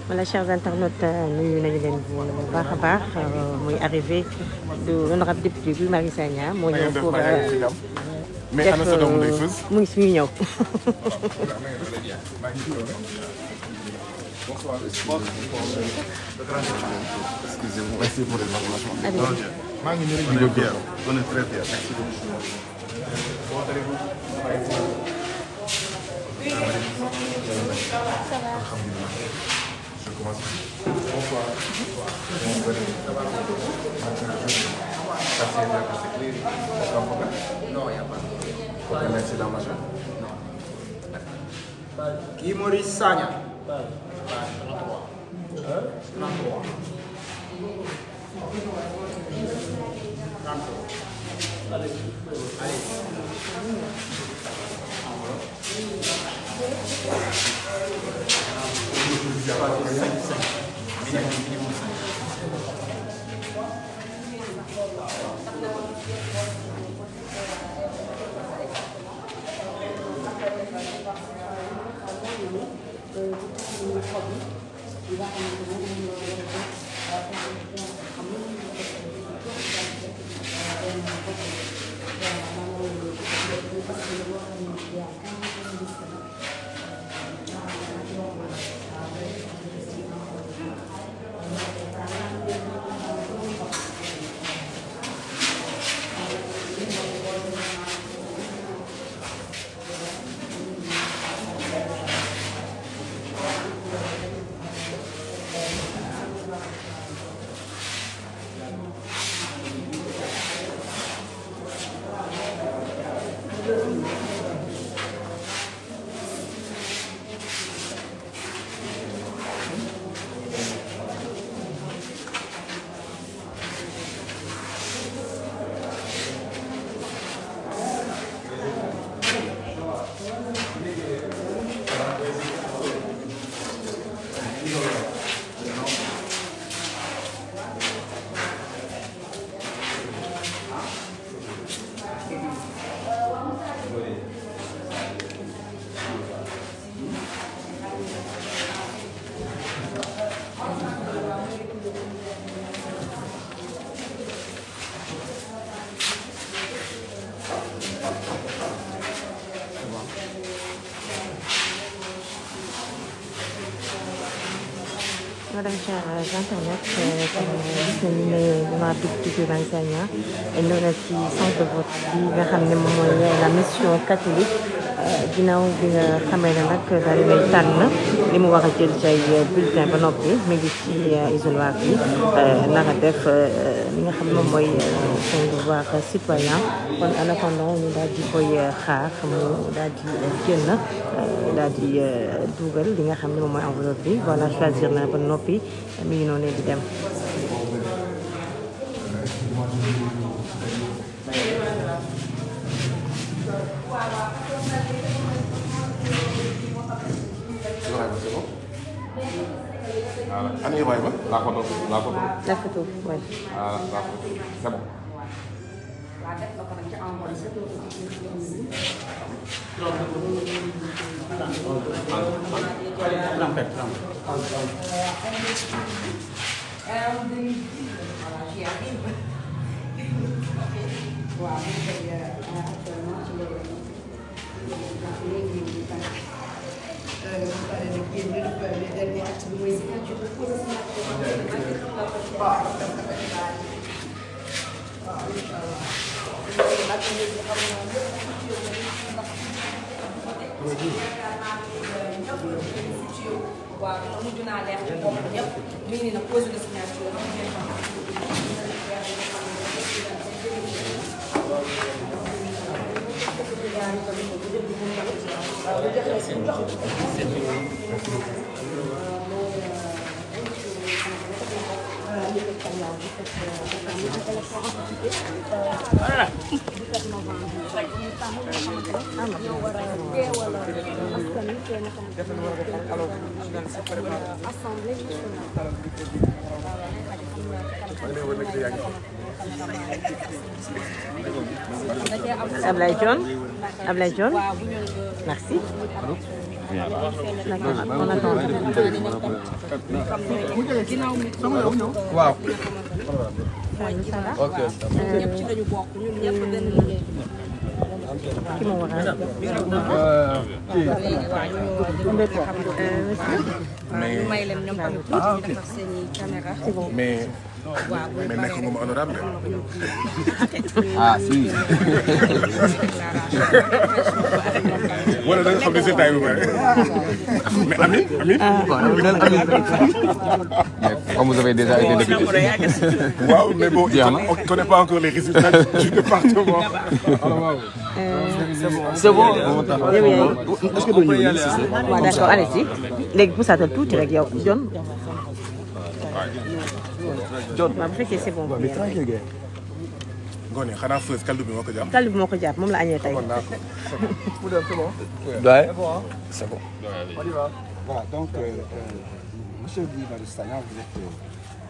Voilà, chers internautes, nuyu nañu leen bu baax a baax muy arrivé de l'honorable député Guy Marius Sagna moo ñëw pour mais ana sa doomu day fës mu ngi suñu ñëw. Excusez-moi, merci pour les informations. maa ngi nuyu On est fiers, on est très fiers. Merci beaucoup. Comment allez-vous? Ça va. Je commence. Bonsoir. non y a pas Un accident machin? Guy Marius Sagna. Madame, chers internautes, gis nañu ne l'honorable député Guy Marius Sagna ñëw na ci centre de vote bi nga xam ne moom mooy la mission catholique ginnaaw bi nga xamee ne nag daal di lay tànn li mu war a jël ci ay bulletin ba noppi mi ngi ci isoloir bi naka def li nga xam ne moom mooy son devoir citoyen kon en attendant ñu daal di koy xaar mu daal di génn daal di dugal li nga xam ne moom mooy enveloppe bi voilà choisir na ba noppi mi ngi noonu di dem. Ana Ibrahima la photo. La photo, oui. Ah, la photo. C'est bon. waaw mujj naa leer ci bopp ñëpp mi ngi ne nag pose de signature Ablaye John. Merci. On attend. Waaw. Ok. Qui m'ont mais nekk nga ma honorable. Ah si. wala da nga xam ne c'est taille bu bëri. mais Ami. Comme vous avez déjà été député. waaw mais bon on ne connaît pas encore les résultats du département. C'est bon. Est-ce que vous voulez d'accord, allez-y. Léegi poussaatal tuuti rek yow John. waaw bu fekkee c'est bon. Ngoné xanaa Feuz kaldu bi moo ko jàpp. Kaldu bi moo ko jàpp moom la añee tey. C'est bon. Voilà, donc, monsieur Guy Marius Sagna, vous êtes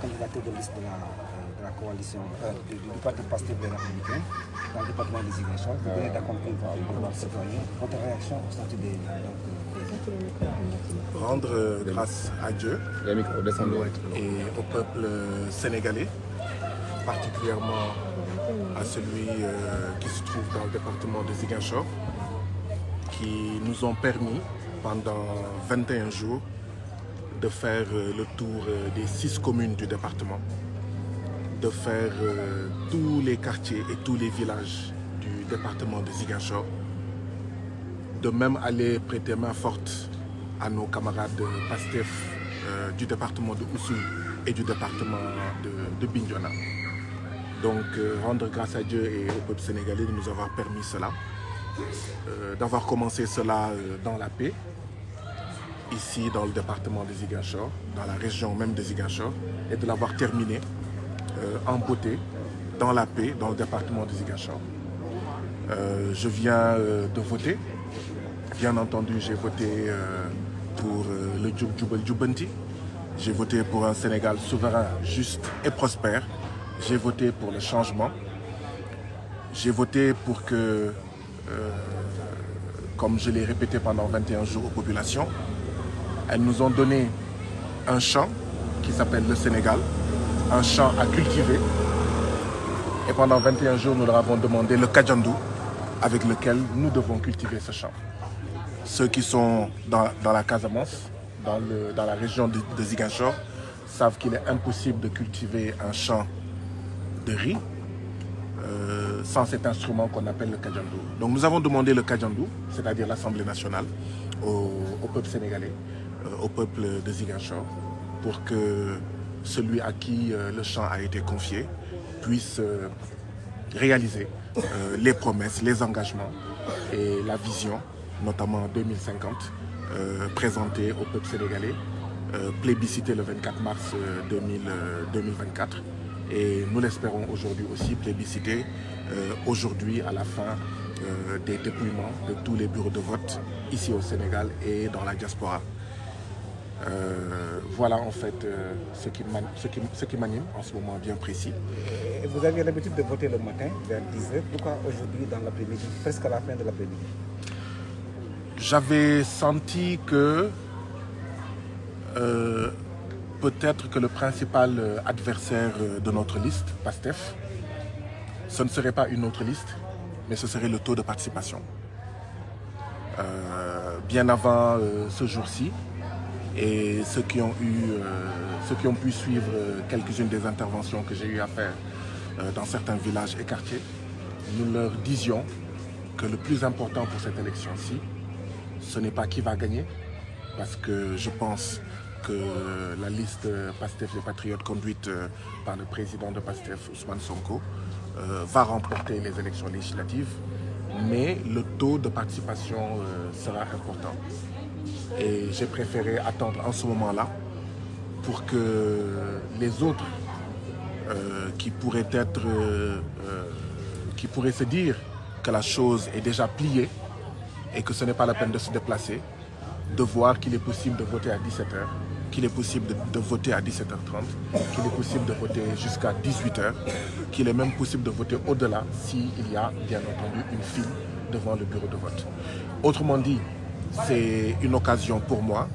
candidat de liste de la coalition du parti Pastef des Républicains dans le département des Ziguinchor. Vous venez d'accomplir votre devoir citoyen. Votre réaction au statut des... Rendre grâce à Dieu et au peuple sénégalais, particulièrement à celui qui se trouve dans le département de Ziguinchor, qui nous ont permis pendant 21 jours de faire le tour des 6 communes du département, de faire tous les quartiers et tous les villages du département de Ziguinchor, de même aller prêter main forte à nos camarades Pastef du département de Oussouye et du département de Bignona. Donc rendre grâce à Dieu et au peuple sénégalais de nous avoir permis cela, d'avoir commencé cela dans la paix, ici dans le département de Ziguinchor, dans la région même de Ziguinchor, et de l'avoir terminé en beauté, dans la paix, dans le département de Ziguinchor. Je viens de voter. Bien entendu, j'ai voté pour le Djoub Djoubel Djoubanti. J'ai voté pour un Sénégal souverain, juste et prospère. J'ai voté pour le changement. J'ai voté pour que, comme je l'ai répété pendant 21 jours aux populations, elles nous ont donné un champ qui s'appelle le Sénégal, un champ à cultiver. Et pendant 21 jours, nous leur avons demandé le Kadjandou avec lequel nous devons cultiver ce champ. Ceux qui sont dans la Casamance, dans la région de Ziguinchor, savent qu'il est impossible de cultiver un champ de riz sans cet instrument qu'on appelle le Kadjandou. Donc nous avons demandé le Kadjandou, c'est-à-dire l'Assemblée nationale, au peuple sénégalais, au peuple de Ziguinchor, pour que celui à qui le champ a été confié puisse réaliser les promesses, les engagements et la vision, notamment en 2050, présentée au peuple sénégalais, plébiscité le 24 mars 2024. Et nous l'espérons aujourd'hui aussi plébiscité aujourd'hui à la fin des dépouillements de tous les bureaux de vote ici au Sénégal et dans la diaspora. Voilà en fait ce qui m'anime en ce moment bien précis. Et vous aviez l'habitude de voter le matin vers 10h. Pourquoi aujourd'hui dans l'après-midi, presque à la fin de l'après-midi? J'avais senti que peut-être que le principal adversaire de notre liste, Pastef, ce ne serait pas une autre liste, mais ce serait le taux de participation. Bien avant ce jour-ci, et ceux qui ont pu suivre quelques-unes des interventions que j'ai eu à faire dans certains villages et quartiers, nous leur disions que le plus important pour cette élection-ci, ce n'est pas qui va gagner, parce que je pense que la liste Pastef des Patriotes conduite par le président de Pastef, Ousmane Sonko, va remporter les élections législatives, mais le taux de participation sera important. Et j'ai préféré attendre en ce moment-là pour que les autres qui pourrait se dire que la chose est déjà pliée et que ce n'est pas la peine de se déplacer, de voir qu'il est possible de voter à 17h, qu'il est possible de voter à 17h30, qu'il est possible de voter jusqu'à 18h, qu'il est même possible de voter au-delà s'il y a bien entendu une file devant le bureau de vote. Autrement dit, c'est une occasion pour moi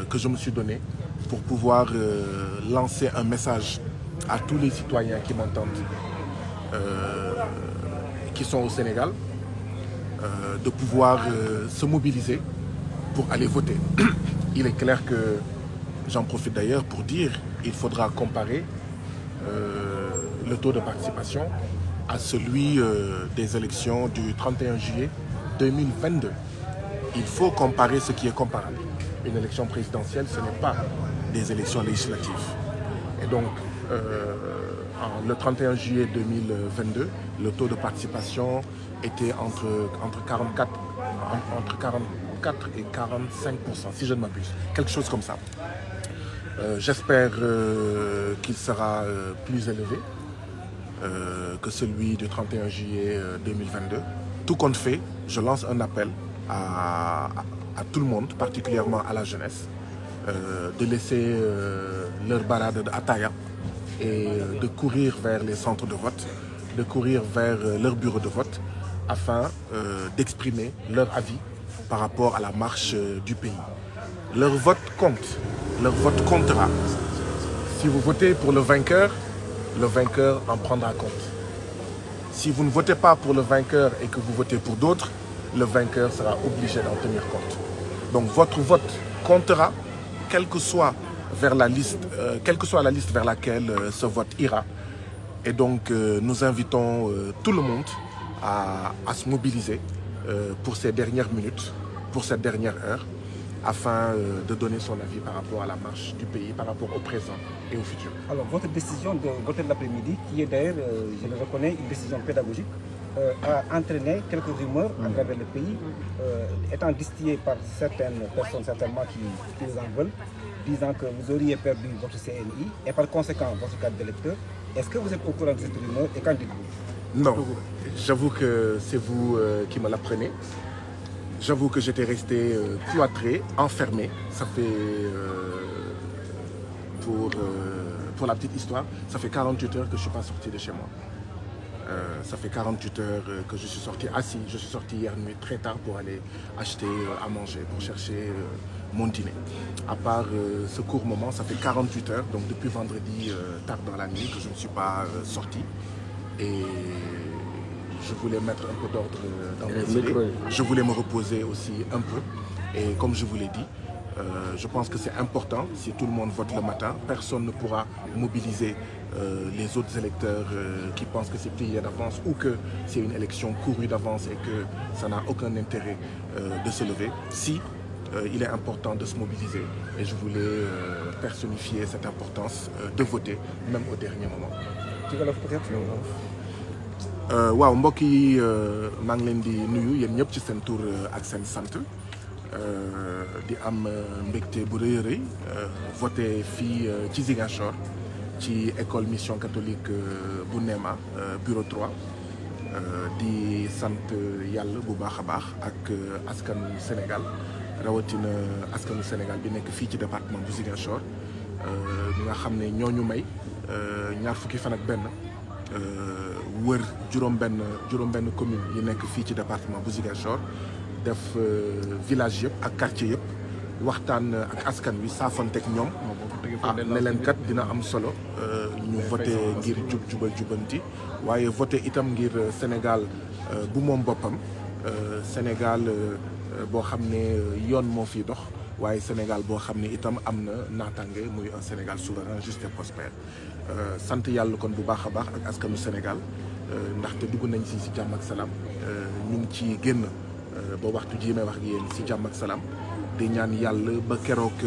que je me suis donnée pour pouvoir lancer un message à tous les citoyens qui m'entendent, qui sont au Sénégal, de pouvoir se mobiliser pour aller voter. Il est clair que, j'en profite d'ailleurs pour dire, il faudra comparer le taux de participation à celui des élections du 31 juillet 2022. Il faut comparer ce qui est comparable. Une élection présidentielle, ce n'est pas des élections législatives. Et donc, le 31 juillet 2022, le taux de participation était entre 44 et 45%, si je ne m'abuse. Quelque chose comme ça. J'espère qu'il sera plus élevé que celui du 31 juillet 2022. Tout compte fait, je lance un appel à tout le monde, particulièrement à la jeunesse, de laisser leur barade d'Ataya et de courir vers les centres de vote, de courir vers leur bureau de vote afin d'exprimer leur avis par rapport à la marche du pays. Leur vote compte, leur vote comptera. Si vous votez pour le vainqueur en prendra compte. Si vous ne votez pas pour le vainqueur et que vous votez pour d'autres, le vainqueur sera obligé d'en tenir compte. Donc votre vote comptera, quelle que soit la liste vers laquelle ce vote ira. Et donc nous invitons tout le monde à se mobiliser pour ces dernières minutes, pour cette dernière heure, afin de donner son avis par rapport à la marche du pays, par rapport au présent et au futur. Alors votre décision de voter l'après-midi, qui est d'ailleurs, je le reconnais, une décision pédagogique, a entraîné quelques rumeurs à travers le pays, étant distillées par certaines personnes certainement qui vous en veulent, disant que vous auriez perdu votre CNI et par conséquent votre carte d'électeur. Est-ce que vous êtes au courant de cette rumeur et qu'en dites-vous? Non, j'avoue que c'est vous qui me l'apprenez. J'avoue que j'étais resté cloîtré, enfermé. Ça fait, pour la petite histoire, ça fait 48 heures que je ne suis pas sorti de chez moi. Ça fait 48 heures que je suis sorti assis. Je suis sorti hier nuit très tard pour aller acheter à manger, pour chercher mon dîner. À part ce court moment, ça fait 48 heures, donc depuis vendredi tard dans la nuit, que je ne suis pas sorti. Et je voulais mettre un peu d'ordre dans mes idées. Je voulais me reposer aussi un peu. Et comme je vous l'ai dit, je pense que c'est important. Si tout le monde vote le matin, personne ne pourra mobiliser les autres électeurs qui pensent que c'est plié d'avance ou que c'est une élection courue d'avance et que ça n'a aucun intérêt de se lever. Si il est important de se mobiliser. Et je voulais personnifier cette importance de voter, même au dernier moment. waaw mbokk yi maa ngi leen di nuyu yéen ñëpp ci seen tur ak seen sant di am mbégte bu rëy a rëy voté fii ci Ziguinchor ci école mission catholique bu Néma bureau 3 di sant yàlla bu baax a baax ak askanu Sénégal rawatina askanu Sénégal bi nekk fii ci département bu Ziguinchor bi nga xam ne ñooñu may ñaar fukki fan ak benn wër juróom-benn commune yi nekk fii ci département bu Ziguinchor def village yëpp ak quartier yëpp waxtaan ak askan wi saafanteeg ñoom ne leen kat dina am solo ñu voté ngir jubal jubanti waaye voté itam ngir Sénégal bu moom boppam Sénégal boo xam ne yoon moo fi dox waaye Sénégal boo xam ne itam am na naataange muy un Sénégal souverain juste et prospère sant yàlla kon bu baax a baax ak askanu Sénégal ndaxte dugg nañ si jàmm ak salaam ñu ngi ci génn ba waxtu jii may wax ak yéen si jàmm ak salaam di ñaan yàlla ba keroog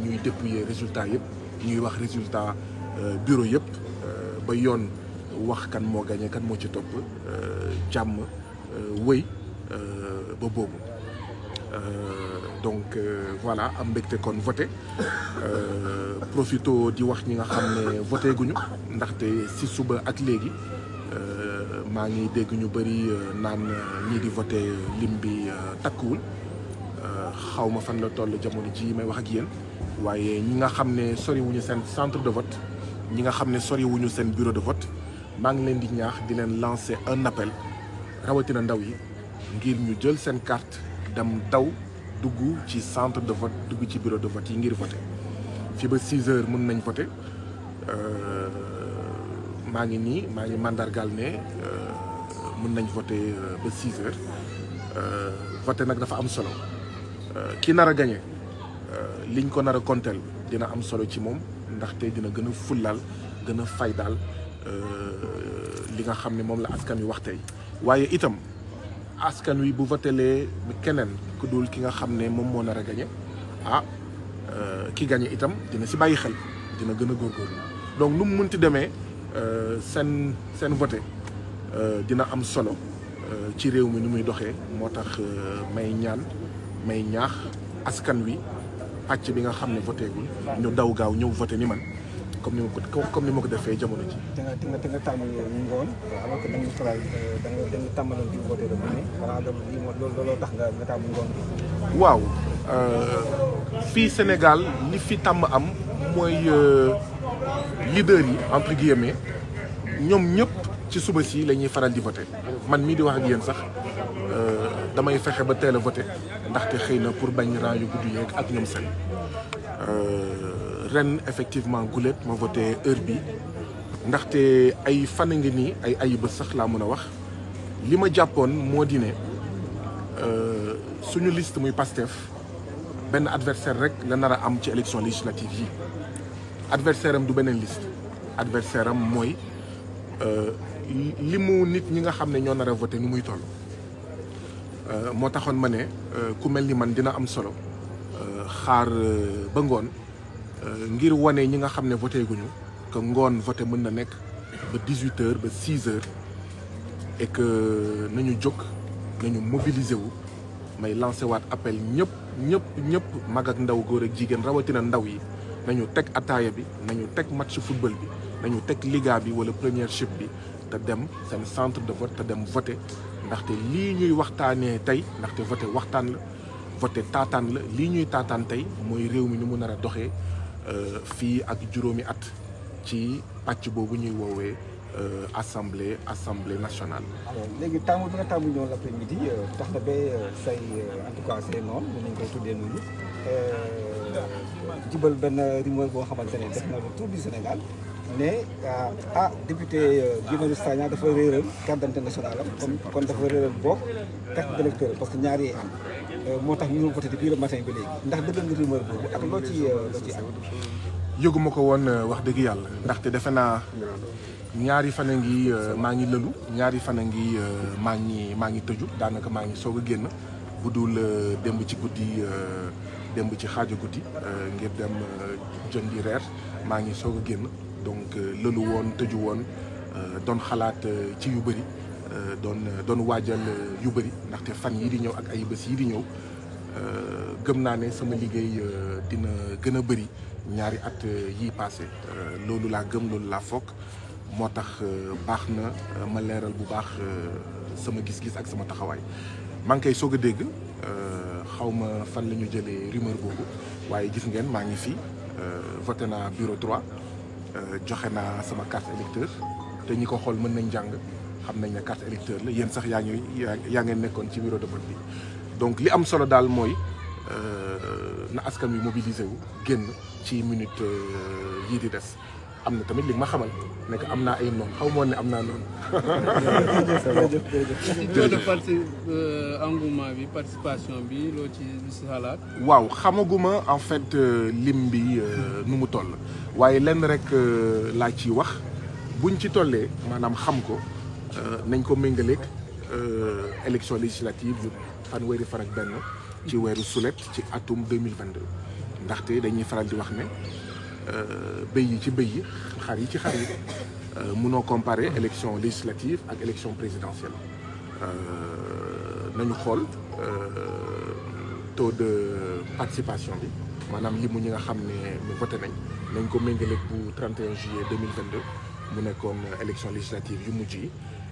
ñuy dépouiller résultat yëpp ñuy wax résultat bureau yëpp ba yoon wax kan moo gagné kan moo ci topp jàmm wëy ba boobu donc voilà am mbégte kon voté profito di wax ñi nga xam ne voté guñu ndaxte si suba ak léegi maa ngi dégg ñu bëri naan ñii di voté lim bi takkuwul xaw ma fan la toll jamono ji may wax ak yéen waaye ñi nga xam ne sori wuñu seen centre de vote ñi nga xam ne sori wuñu seen bureau de vote maa ngi leen di ñaax di leen lancer un appel rawatina ndaw yi ngir ñu jël seen carte dem daw dugg ci centre de vote dugg ci bureau de vote yi ngir voter fii ba 6 heures mën nañ voter maa ngi mandargal ne mën nañ voter ba 6 heures voter nag dafa am solo ki nar a gagné liñ ko nar a konteel dina am solo ci moom ndaxte dina gën a fullaal gën a faydaal li nga xam ne moom la askan wi wax tey waaye itam askan wi bu votelee keneen ku dul ki nga xam ne moom moo nar a gagné ki gagné itam dina si bàyyi xel dina gën a góorgóorlu donc nu mu munti demee seen voté dina am solo ci réew mi nu muy doxee moo tax may ñaax askan wi pàcc bi nga xam ne voté gul ñu daw gaaw ñëw voté ni man comme ni ma ko defee jamono ji. te nga tàmbali ngoon alors que dañuy faral da nga tàmbaloon di voté la ne xanaa looloo tax nga tàmbali ngoon bi. waaw fii Sénégal li fi tàmm am mooy leader yi entre guillemets ñoom ñëpp ci suba si la ñuy faral di voté man mii di wax ak yéen sax damay fexe ba teel a voté ndaxte xëy na pour bañ rang yu gudd yeeg ak ñoom seen. ren effectivement gulet ma voté heure bi ndaxte ay fan ngi nii ay bés sax laa mën a wax li ma jàppoon moo di ne suñu liste muy Pastef benn adversaire rek la nar a am ci élection législative yi adversaire am du beneen liste adversaire am mooy li mu nit ñi nga xam ne ñoo nar a voté nu muy toll moo taxoon ma ne ku mel ni man dina am solo xaar ba ngoon ngir wane ñi nga xam ne voté guñu que ngoon voté mën na nekk ba 18 heures ba 6 heures et que nañu jóg nañu mobiliser wu may lancé waat appel ñëpp mag ak ndaw góor ak jigéen rawatina ndaw yi nañu teg ataaya bi nañu teg match football bi nañu teg liga bi wala premiership bi te dem seen centre de vote te dem voté ndaxte lii ñuy waxtaanee tey ndaxte voté waxtaan la voté taataan la lii ñuy taataan tey mooy réew mi ni mu nar a doxee fii ak juróomi at ci pàcc boobu ñuy woowee assemblée nationale. alors léegi taamu bi nga taamu ñëw l'après-midi tax na ba say en tout cas say noonu mën nañu koy tuddee noonu jubal benn rumeur boo xamante ne def na le tour du Sénégal ne député Guy Marius Sagna dafa réeral carte d'identité nationale am kon dafa réeral bokk carte d'électeur parce que ñaar yi am moo tax ñu voté depuis le matin ba léegi ndax dëggal nga rumeur boobu ak loo ci am. yëguma ko woon wax dëgg yàlla ndaxte defe naa ñaari fan a ngi maa ngi lëlu ñaari fan a ngi maa ngi tëju daanaka maa ngi soog a génn bu dul démb ci guddi démb ci xaaju guddi ngir dem jëndi reer maa ngi soog a génn donc lëlu woon tëju woon doon xalaat ci yu bëri doon waajal yu bëri ndaxte fan yi di ñëw ak ay bés yi di ñëw gëm naa ne sama liggéey dina gën a bëri ñaari at yi passé loolu laa gëm loolu laa foog moo tax baax na ma leeral bu baax sama gis-gis ak sama taxawaay maa ngi koy soog a dégg xaw ma fan la ñu jëlee rumeur boobu waaye gis ngeen maa ngi fii voté naa bureau 3 joxe naa sama carte électeur te ñi ko xool mën nañ jàng xam nañ ne carte électeur la yéen sax yaa ngeen nekkoon ci bureau de vote bi donc li am solo daal mooy na askan wi mobilisé wu génn ci minute yii di des am na tamit li ma xamal ne que am naa ay noonu xaw ma ne am naa noonu. engouement bi participation bi loo ci xalaat. waaw xamaguma en fait lim bi nu mu toll waaye lenn rek laa ciy wax buñ ci tollee maanaam xam ko nañ ko méngaleeg élection législative yu fanweeri fan ak benn ci weeru sulet ci atum 2022 ndaxte dañuy faral di wax ne. béy yi ci béy yi xar yi ci xar yi mënoo comparer élection législative ak élection présidentielle nañu xool taux de participation bi maanaam limu ñi nga xam ne voté nañ ko méngale bu 31 juillet 2022 mu nekkoon élection législative yu mujj yi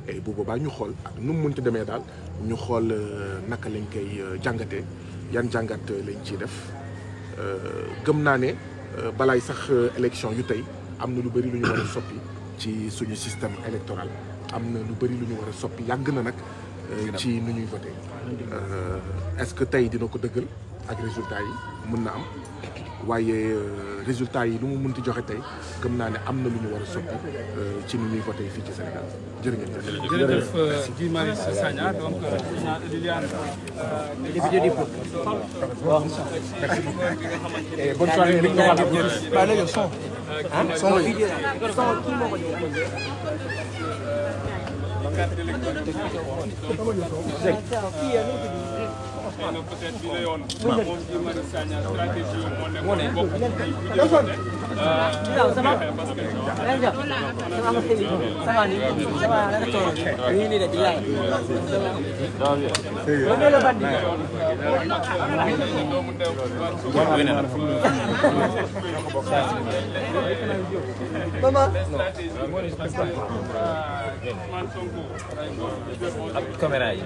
et bu boobaa ñu xool ak nu mu mënti demee daal ñu xool naka lañ koy jàngatee yan jàngat lañ ciy def gëm naa ne balaay sax élection yu tey am na lu bëri lu ñu war a soppi ci suñu système électoral am na lu bëri lu ñu war a soppi yàgg na nag ci nu ñuy voté est-ce que tey dina ko dëggal ak résultat yi mën na am waaye résultat yi lu mu mënti joxe tey gëm naa ne am na lu ñu war a soppi ci nu ñuy voté fii ci Sénégal jërëjëf. jërëjëf Guy Marius Sagna donc Liliane. bonne soirée. Peut-être bi la yoon moom Guy Marius Sagna stratégie moo nekk bokk caméra yi